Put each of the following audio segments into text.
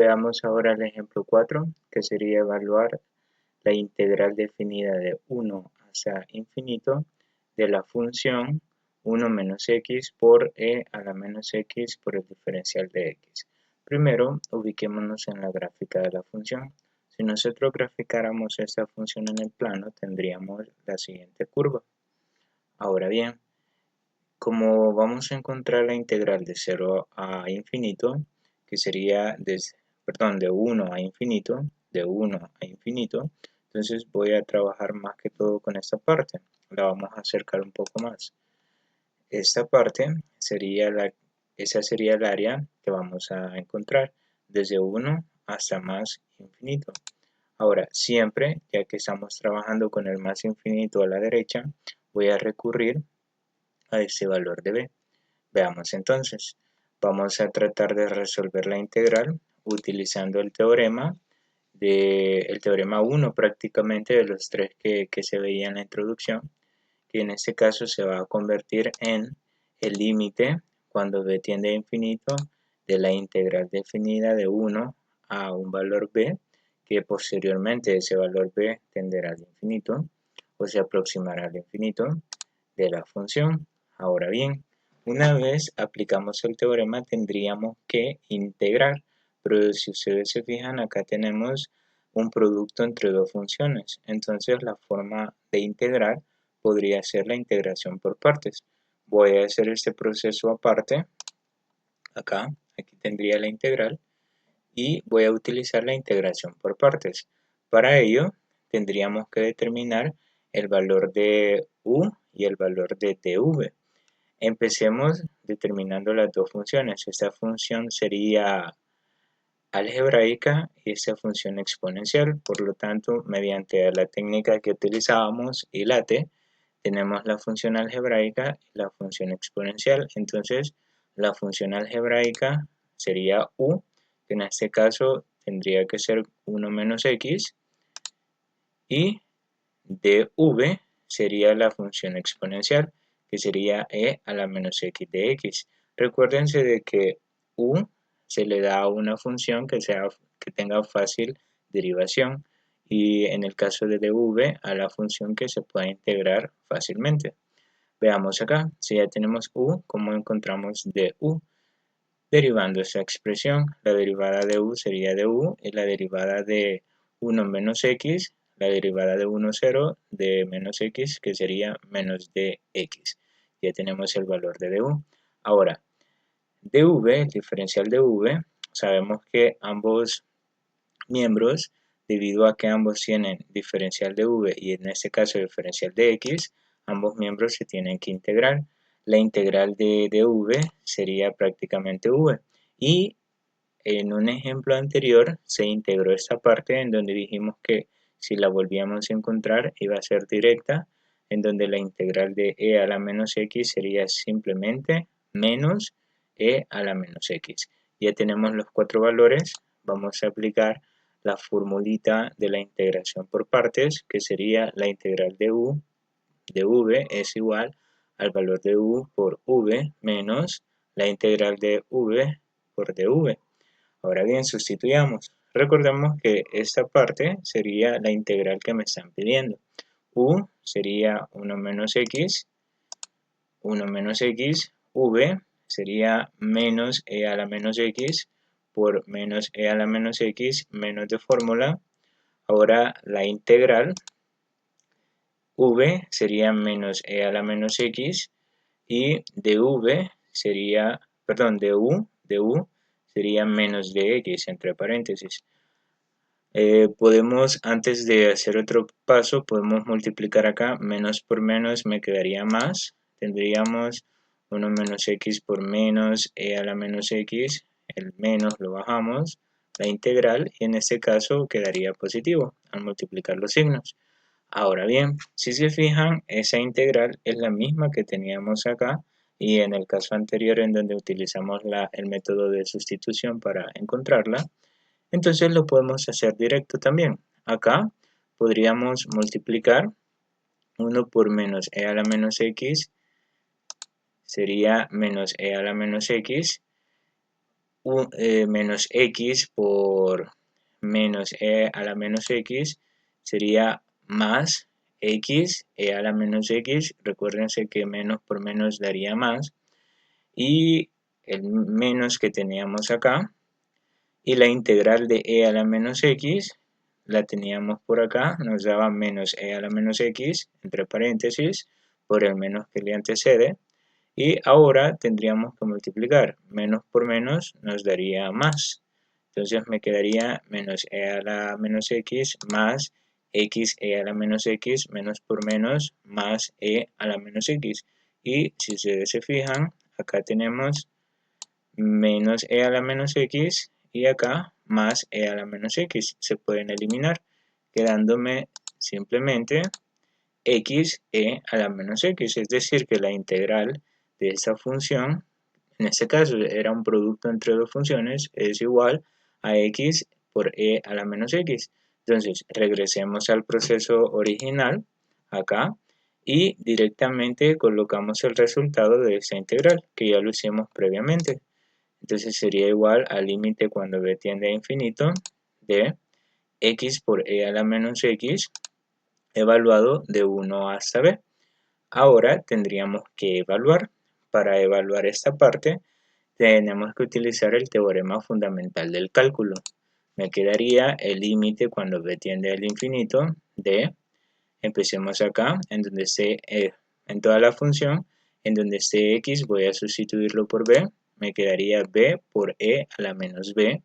Veamos ahora el ejemplo 4, que sería evaluar la integral definida de 1 hasta infinito de la función 1 menos x por e a la menos x por el diferencial de x. Primero, ubiquémonos en la gráfica de la función. Si nosotros graficáramos esta función en el plano, tendríamos la siguiente curva. Ahora bien, como vamos a encontrar la integral de 0 a infinito, que sería de 1 a infinito, entonces voy a trabajar más que todo con esta parte. La vamos a acercar un poco más. Esta parte esa sería el área que vamos a encontrar desde 1 hasta más infinito. Ahora, siempre, ya que estamos trabajando con el más infinito a la derecha, voy a recurrir a este valor de b. Veamos entonces, vamos a tratar de resolver la integral utilizando el teorema 1 prácticamente de los tres que se veía en la introducción, que en este caso se va a convertir en el límite cuando b tiende a infinito de la integral definida de 1 a un valor b, que posteriormente ese valor b tenderá al infinito o se aproximará al infinito de la función. Ahora bien, una vez aplicamos el teorema tendríamos que integrar, pero si ustedes se fijan acá tenemos un producto entre dos funciones, entonces la forma de integrar podría ser la integración por partes. Voy a hacer este proceso aparte, aquí tendría la integral y voy a utilizar la integración por partes. Para ello tendríamos que determinar el valor de u y el valor de dv. Empecemos determinando las dos funciones. Esta función sería algebraica y esta función exponencial. Por lo tanto, mediante la técnica que utilizábamos, ILATE, tenemos la función algebraica y la función exponencial. Entonces, la función algebraica sería u, que en este caso tendría que ser 1 menos x, y dv sería la función exponencial, que sería e a la menos x de x. Recuérdense de que u se le da a una función que tenga fácil derivación, y en el caso de dv a la función que se pueda integrar fácilmente. Veamos acá, si ya tenemos u, ¿cómo encontramos du? Derivando esa expresión, la derivada de u sería de u y la derivada de 1 menos x, la derivada de 1, 0, de menos x, que sería menos dx. Ya tenemos el valor de du. Ahora, dv, el diferencial de v, sabemos que ambos miembros, debido a que ambos tienen diferencial de v y en este caso diferencial de x, ambos miembros se tienen que integrar. La integral de v sería prácticamente v. Y en un ejemplo anterior se integró esta parte en donde dijimos que si la volvíamos a encontrar iba a ser directa, en donde la integral de e a la menos x sería simplemente menos e a la menos x. Ya tenemos los cuatro valores, vamos a aplicar la formulita de la integración por partes, que sería la integral de v es igual al valor de u por v menos la integral de v por dv. Ahora bien, sustituyamos. Recordemos que esta parte sería la integral que me están pidiendo. U sería 1 menos x, v sería menos e a la menos x por menos e a la menos x menos de fórmula. Ahora la integral v sería menos e a la menos x y dv sería, perdón, du sería menos de x entre paréntesis. Podemos, antes de hacer otro paso, podemos multiplicar acá, menos por menos me quedaría más, tendríamos 1 menos x por menos e a la menos x, el menos lo bajamos, la integral, y en este caso quedaría positivo al multiplicar los signos. Ahora bien, si se fijan, esa integral es la misma que teníamos acá, y en el caso anterior en donde utilizamos el método de sustitución para encontrarla, entonces lo podemos hacer directo también. Acá podríamos multiplicar 1 por menos e a la menos x, sería menos e a la menos x, menos x por menos e a la menos x sería más x e a la menos x. Recuérdense que menos por menos daría más. Y el menos que teníamos acá. Y la integral de e a la menos x la teníamos por acá. Nos daba menos e a la menos x, entre paréntesis, por el menos que le antecede. Y ahora tendríamos que multiplicar. Menos por menos nos daría más. Entonces me quedaría menos e a la menos x más x e a la menos x menos por menos más e a la menos x. Y si ustedes se fijan, acá tenemos menos e a la menos x y acá más e a la menos x. Se pueden eliminar, quedándome simplemente x e a la menos x, es decir que la integral de esta función, en este caso era un producto entre dos funciones, es igual a x por e a la menos x. Entonces regresemos al proceso original acá y directamente colocamos el resultado de esta integral que ya lo hicimos previamente. Entonces sería igual al límite cuando b tiende a infinito de x por e a la menos x evaluado de 1 hasta b. Ahora tendríamos que evaluar. Para evaluar esta parte tenemos que utilizar el teorema fundamental del cálculo. Me quedaría el límite cuando b tiende al infinito de, empecemos acá, en donde esté en toda la función, en donde esté x voy a sustituirlo por b, me quedaría b por e a la menos b,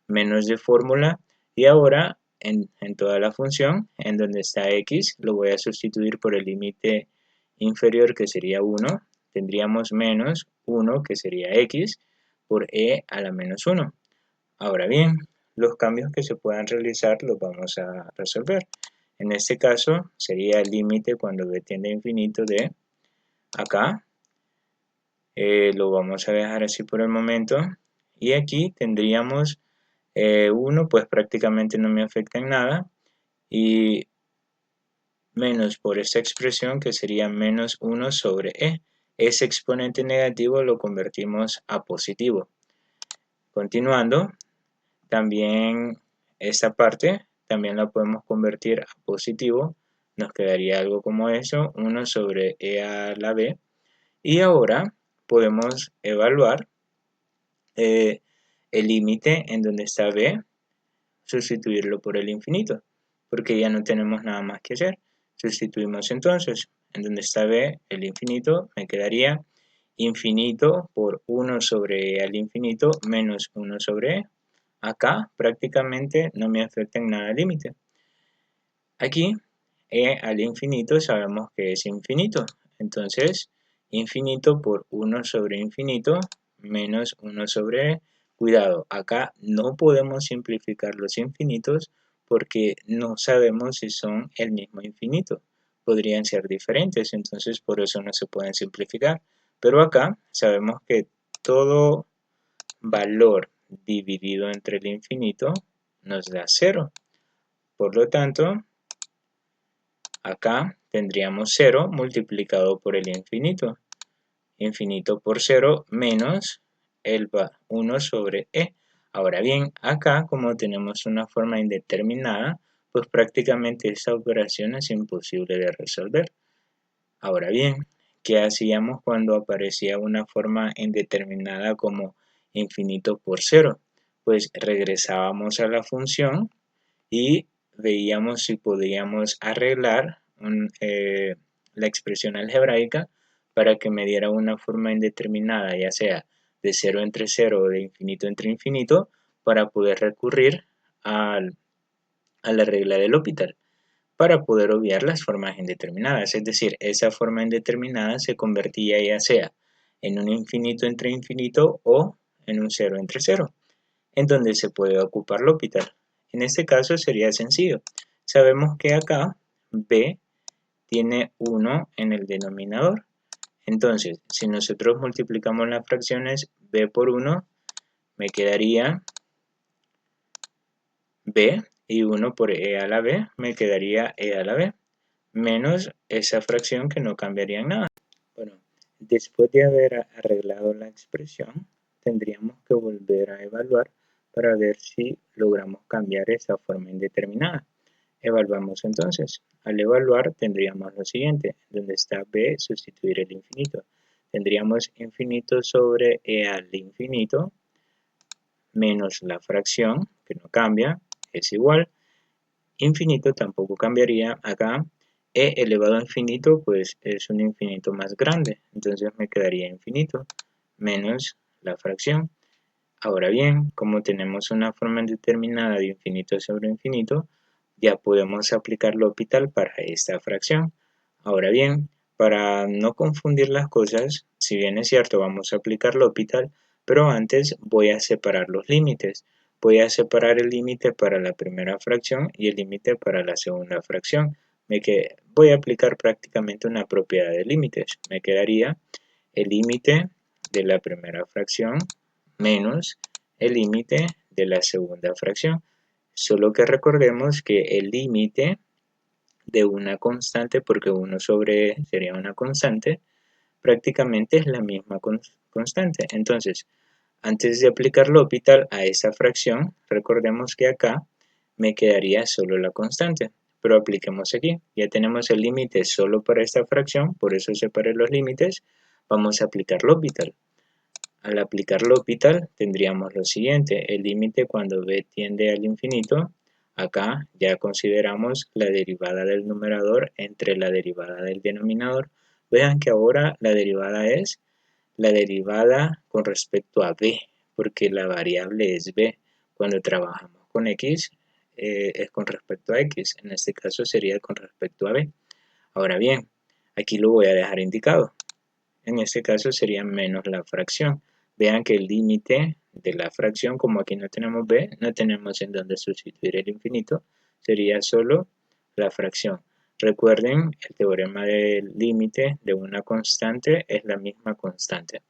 menos de fórmula, y ahora en toda la función, en donde está x, lo voy a sustituir por el límite inferior que sería 1, tendríamos menos 1 que sería x por e a la menos 1. Ahora bien, los cambios que se puedan realizar los vamos a resolver. En este caso sería el límite cuando b tiende a infinito de acá, lo vamos a dejar así por el momento, y aquí tendríamos 1 pues prácticamente no me afecta en nada, y menos por esta expresión que sería menos 1 sobre e. Ese exponente negativo lo convertimos a positivo. Continuando, también esta parte también la podemos convertir a positivo. Nos quedaría algo como eso, 1 sobre e a la b. Y ahora podemos evaluar el límite en donde está b, sustituirlo por el infinito, porque ya no tenemos nada más que hacer. Sustituimos entonces, en donde está b, el infinito, me quedaría infinito por 1 sobre e al infinito menos 1 sobre e. Acá prácticamente no me afecta en nada el límite. Aquí e al infinito sabemos que es infinito, entonces infinito por 1 sobre infinito menos 1 sobre e. Cuidado, acá no podemos simplificar los infinitos porque no sabemos si son el mismo infinito. Podrían ser diferentes, entonces por eso no se pueden simplificar. Pero acá sabemos que todo valor dividido entre el infinito nos da 0. Por lo tanto, acá tendríamos 0 multiplicado por el infinito. Infinito por 0 menos el 1 sobre e. Ahora bien, acá como tenemos una forma indeterminada, pues prácticamente esta operación es imposible de resolver. Ahora bien, ¿qué hacíamos cuando aparecía una forma indeterminada como infinito por 0? Pues regresábamos a la función y veíamos si podíamos arreglar la expresión algebraica para que me diera una forma indeterminada, ya sea de 0 entre 0 o de infinito entre infinito, para poder recurrir a la regla del L'Hopital, para poder obviar las formas indeterminadas. Es decir, esa forma indeterminada se convertía ya sea en un infinito entre infinito o en un 0 entre 0, en donde se puede ocupar L'Hopital. En este caso sería sencillo. Sabemos que acá b tiene 1 en el denominador. Entonces, si nosotros multiplicamos las fracciones b por 1, me quedaría b, y 1 por e a la b, me quedaría e a la b, menos esa fracción que no cambiaría en nada. Bueno, después de haber arreglado la expresión, tendríamos que volver a evaluar para ver si logramos cambiar esa forma indeterminada. Evaluamos entonces. Al evaluar tendríamos lo siguiente, donde está b, sustituir el infinito. Tendríamos infinito sobre e al infinito menos la fracción, que no cambia, es igual. Infinito tampoco cambiaría acá. E elevado a infinito pues es un infinito más grande, entonces me quedaría infinito menos la fracción. Ahora bien, como tenemos una forma indeterminada de infinito sobre infinito, ya podemos aplicar L'Hopital para esta fracción. Ahora bien, para no confundir las cosas, si bien es cierto vamos a aplicar L'Hopital, pero antes voy a separar los límites. Voy a separar el límite para la primera fracción y el límite para la segunda fracción. Voy a aplicar prácticamente una propiedad de límites. Me quedaría el límite de la primera fracción menos el límite de la segunda fracción. Solo que recordemos que el límite de una constante, porque 1 sobre e sería una constante, prácticamente es la misma constante. Entonces, antes de aplicar L'Hopital a esa fracción, recordemos que acá me quedaría solo la constante. Pero apliquemos aquí. Ya tenemos el límite solo para esta fracción, por eso separé los límites. Vamos a aplicar L'Hopital. Al aplicar L'Hopital tendríamos lo siguiente, el límite cuando b tiende al infinito, acá ya consideramos la derivada del numerador entre la derivada del denominador. Vean que ahora la derivada es la derivada con respecto a b, porque la variable es b. Cuando trabajamos con x es con respecto a x, en este caso sería con respecto a b. Ahora bien, aquí lo voy a dejar indicado. En este caso sería menos la fracción. Vean que el límite de la fracción, como aquí no tenemos b, no tenemos en dónde sustituir el infinito, sería solo la fracción. Recuerden, el teorema del límite de una constante es la misma constante.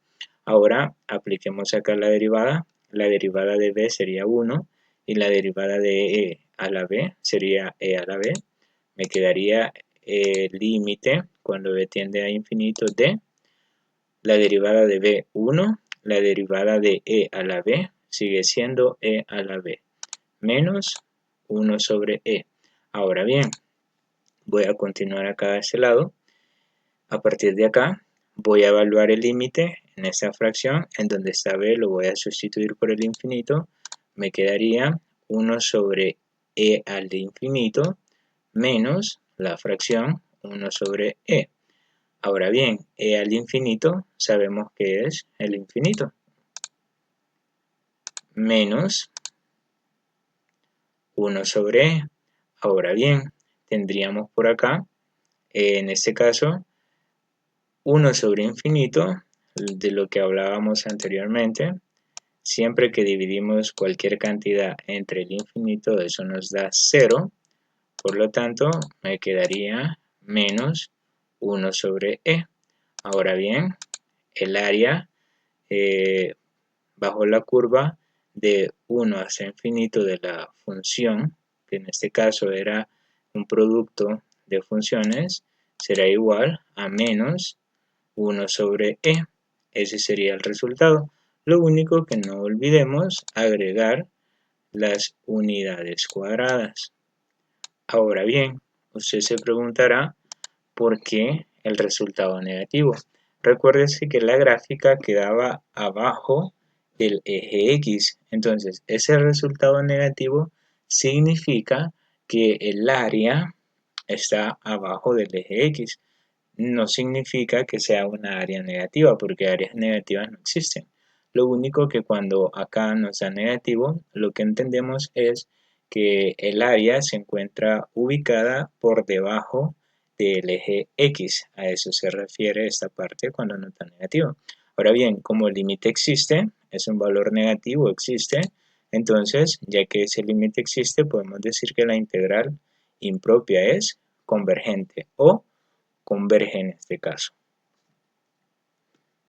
Ahora apliquemos acá la derivada. La derivada de b sería 1 y la derivada de e a la b sería e a la b. Me quedaría el límite cuando b tiende a infinito de la derivada de b 1, la derivada de e a la b sigue siendo e a la b, menos 1 sobre e. Ahora bien, voy a continuar acá a este lado. A partir de acá, voy a evaluar el límite en esta fracción, en donde está b lo voy a sustituir por el infinito. Me quedaría 1 sobre e al infinito, menos la fracción 1 sobre e. Ahora bien, e al infinito sabemos que es el infinito, menos 1 sobre e. Ahora bien, tendríamos por acá, en este caso, 1 sobre infinito, de lo que hablábamos anteriormente. Siempre que dividimos cualquier cantidad entre el infinito, eso nos da 0. Por lo tanto, me quedaría menos 1 sobre e. Ahora bien, el área bajo la curva de 1 hasta infinito de la función, que en este caso era un producto de funciones, será igual a menos 1 sobre e. Ese sería el resultado. Lo único que no olvidemos agregar las unidades cuadradas. Ahora bien, usted se preguntará ¿por qué el resultado negativo? Recuérdese que la gráfica quedaba abajo del eje X. Entonces, ese resultado negativo significa que el área está abajo del eje X. No significa que sea una área negativa, porque áreas negativas no existen. Lo único que cuando acá nos da negativo, lo que entendemos es que el área se encuentra ubicada por debajo del eje X. A eso se refiere esta parte cuando no está negativo. Ahora bien, como el límite existe, es un valor negativo, existe, entonces, ya que ese límite existe, podemos decir que la integral impropia es convergente o converge en este caso.